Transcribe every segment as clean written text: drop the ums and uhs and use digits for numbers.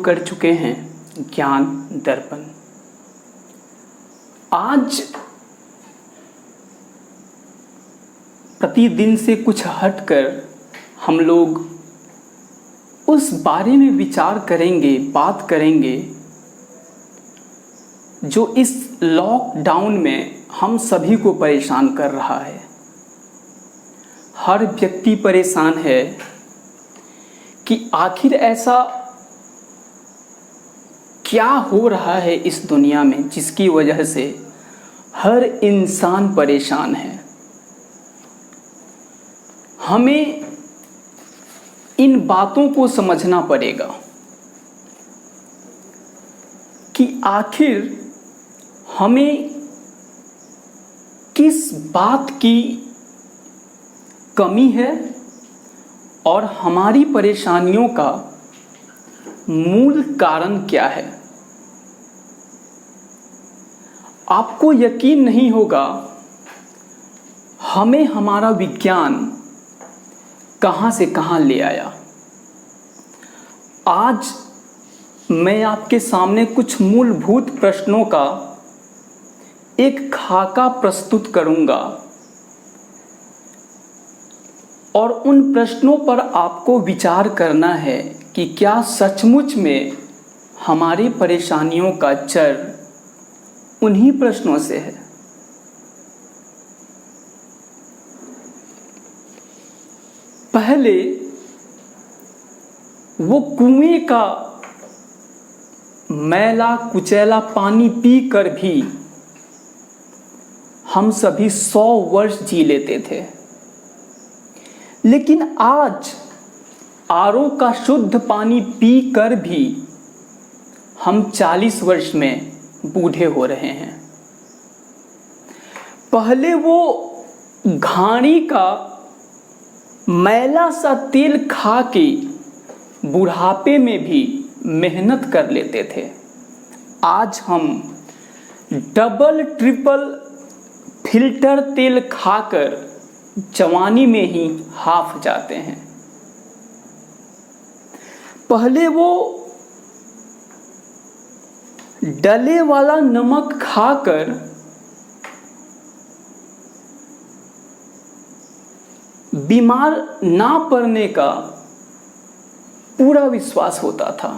कर चुके हैं ज्ञान दर्पण। आज प्रतिदिन से कुछ हटकर हम लोग उस बारे में विचार करेंगे, बात करेंगे जो इस लॉकडाउन में हम सभी को परेशान कर रहा है। हर व्यक्ति परेशान है कि आखिर ऐसा क्या हो रहा है इस दुनिया में जिसकी वजह से हर इंसान परेशान है। हमें इन बातों को समझना पड़ेगा कि आखिर हमें किस बात की कमी है और हमारी परेशानियों का मूल कारण क्या है। आपको यकीन नहीं होगा हमें हमारा विज्ञान कहां से कहां ले आया। आज मैं आपके सामने कुछ मूलभूत प्रश्नों का एक खाका प्रस्तुत करूंगा और उन प्रश्नों पर आपको विचार करना है कि क्या सचमुच में हमारी परेशानियों का जड़ उन्हीं प्रश्नों से है। पहले वो कुएं का मैला कुचैला पानी पीकर भी हम सभी 100 वर्ष जी लेते थे, लेकिन आज आरओ का शुद्ध पानी पीकर भी हम 40 वर्ष में बूढ़े हो रहे हैं। पहले वो घानी का मैला सा तेल खा के बुढ़ापे में भी मेहनत कर लेते थे। आज हम डबल ट्रिपल फिल्टर तेल खाकर जवानी में ही हाफ जाते हैं। पहले वो डले वाला नमक खाकर बीमार ना पड़ने का पूरा विश्वास होता था,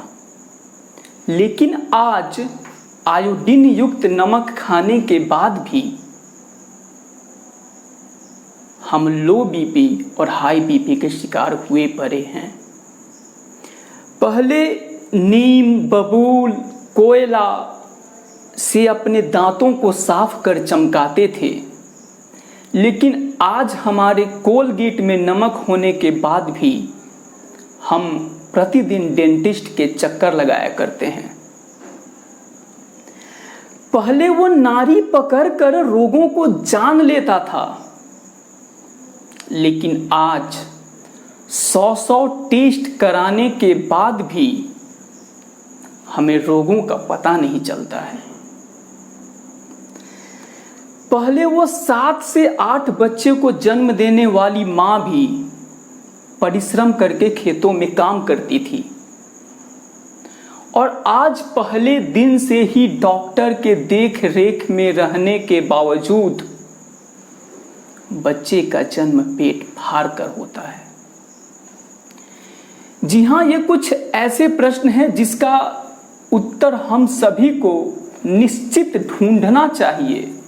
लेकिन आज आयोडीन युक्त नमक खाने के बाद भी हम लो बीपी और हाई बीपी के शिकार हुए पड़े हैं। पहले नीम, बबूल, कोयला से अपने दांतों को साफ कर चमकाते थे, लेकिन आज हमारे कोलगेट में नमक होने के बाद भी हम प्रतिदिन डेंटिस्ट के चक्कर लगाया करते हैं। पहले वो नारी पकड़कर रोगों को जान लेता था, लेकिन आज 100 टेस्ट कराने के बाद भी हमें रोगों का पता नहीं चलता है। पहले वो 7 से 8 बच्चे को जन्म देने वाली मां भी परिश्रम करके खेतों में काम करती थी, और आज पहले दिन से ही डॉक्टर के देख रेख में रहने के बावजूद बच्चे का जन्म पेट फाड़ कर होता है। जी हाँ, ये कुछ ऐसे प्रश्न हैं जिसका उत्तर हम सभी को निश्चित ढूंढना चाहिए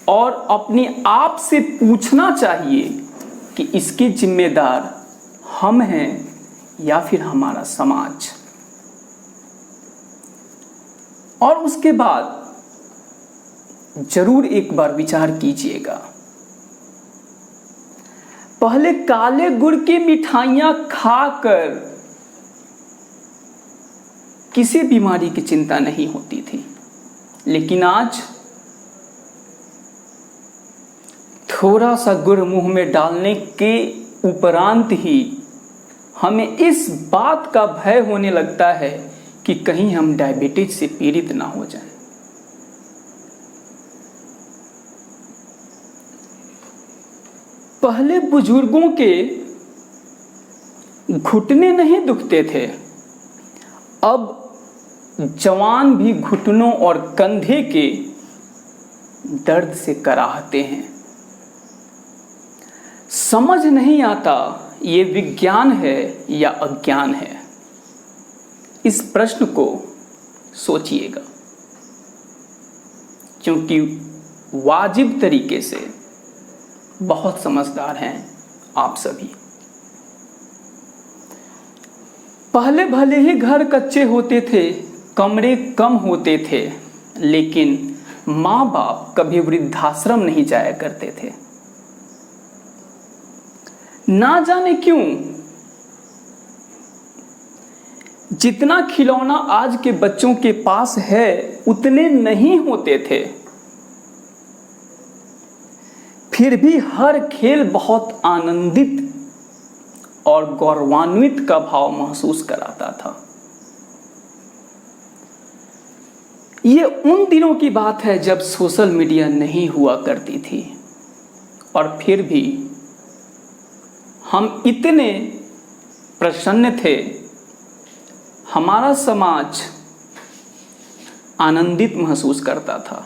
और अपने आप से पूछना चाहिए कि इसके जिम्मेदार हम हैं या फिर हमारा समाज। और उसके बाद जरूर एक बार विचार कीजिएगा, पहले काले गुड़ की मिठाइयां खाकर किसी बीमारी की चिंता नहीं होती थी, लेकिन आज थोड़ा सा गुड़ मुंह में डालने के उपरांत ही हमें इस बात का भय होने लगता है कि कहीं हम डायबिटीज से पीड़ित ना हो जाएं। पहले बुजुर्गों के घुटने नहीं दुखते थे, अब जवान भी घुटनों और कंधे के दर्द से कराहते हैं। समझ नहीं आता ये विज्ञान है या अज्ञान है। इस प्रश्न को सोचिएगा, क्योंकि वाजिब तरीके से बहुत समझदार हैं आप सभी। पहले भले ही घर कच्चे होते थे, कमरे कम होते थे, लेकिन माँ बाप कभी वृद्धाश्रम नहीं जाया करते थे। ना जाने क्यों जितना खिलौना आज के बच्चों के पास है उतने नहीं होते थे, फिर भी हर खेल बहुत आनंदित और गौरवान्वित का भाव महसूस कराता था। ये उन दिनों की बात है जब सोशल मीडिया नहीं हुआ करती थी, और फिर भी हम इतने प्रसन्न थे, हमारा समाज आनंदित महसूस करता था।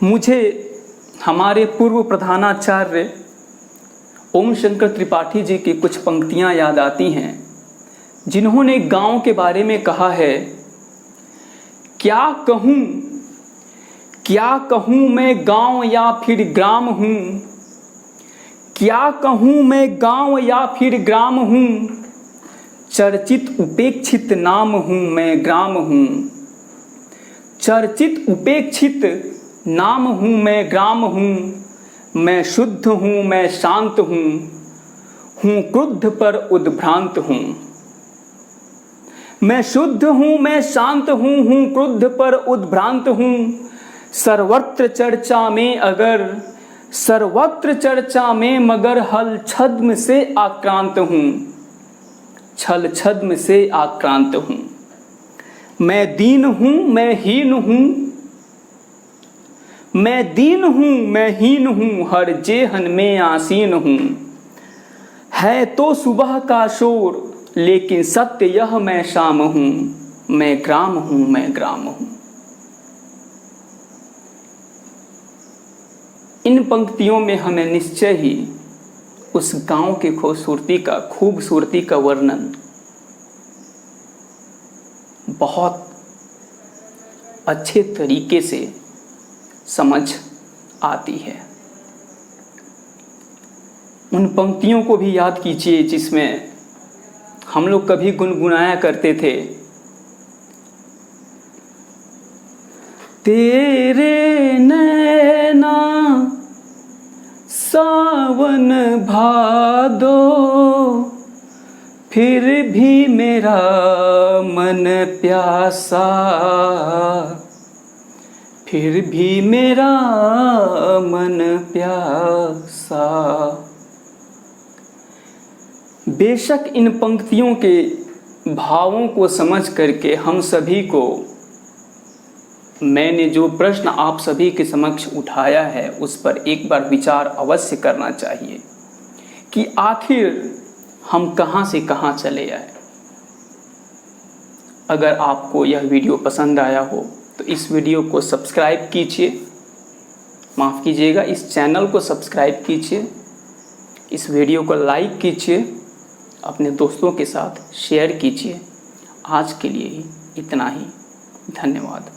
मुझे हमारे पूर्व प्रधानाचार्य ओम शंकर त्रिपाठी जी की कुछ पंक्तियां याद आती हैं, जिन्होंने गांव के बारे में कहा है, क्या कहूँ मैं गांव या फिर ग्राम हूँ, क्या कहूँ मैं गांव या फिर ग्राम हूँ, चर्चित उपेक्षित नाम हूँ मैं ग्राम हूँ, चर्चित उपेक्षित नाम हूँ मैं ग्राम हूँ, मैं शुद्ध हूँ मैं शांत हूँ क्रुद्ध पर उद्भ्रांत हूँ, मैं शुद्ध हूँ मैं शांत हूँ क्रुद्ध पर उद्भ्रांत हूँ, सर्वत्र चर्चा में मगर हल छद्म से आक्रांत हूँ, छल छद्म से आक्रांत हूँ, मैं दीन हूँ मैं हीन हूँ, मैं दीन हूँ मैं हीन हूँ, हर जेहन में आसीन हूँ, है तो सुबह का शोर लेकिन सत्य यह मैं शाम हूँ, मैं ग्राम हूँ मैं ग्राम हूँ। इन पंक्तियों में हमें निश्चय ही उस गांव की खूबसूरती का वर्णन बहुत अच्छे तरीके से समझ आती है। उन पंक्तियों को भी याद कीजिए जिसमें हम लोग कभी गुनगुनाया करते थे, तेरे नैना सावन भादो, फिर भी मेरा मन प्यासा, फिर भी मेरा मन प्यासा। बेशक इन पंक्तियों के भावों को समझ करके हम सभी को, मैंने जो प्रश्न आप सभी के समक्ष उठाया है उस पर एक बार विचार अवश्य करना चाहिए कि आखिर हम कहां से कहां चले आए। अगर आपको यह वीडियो पसंद आया हो तो इस वीडियो को सब्सक्राइब कीजिए, माफ़ कीजिएगा, इस चैनल को सब्सक्राइब कीजिए, इस वीडियो को लाइक कीजिए, अपने दोस्तों के साथ शेयर कीजिए। आज के लिए ही इतना ही। धन्यवाद।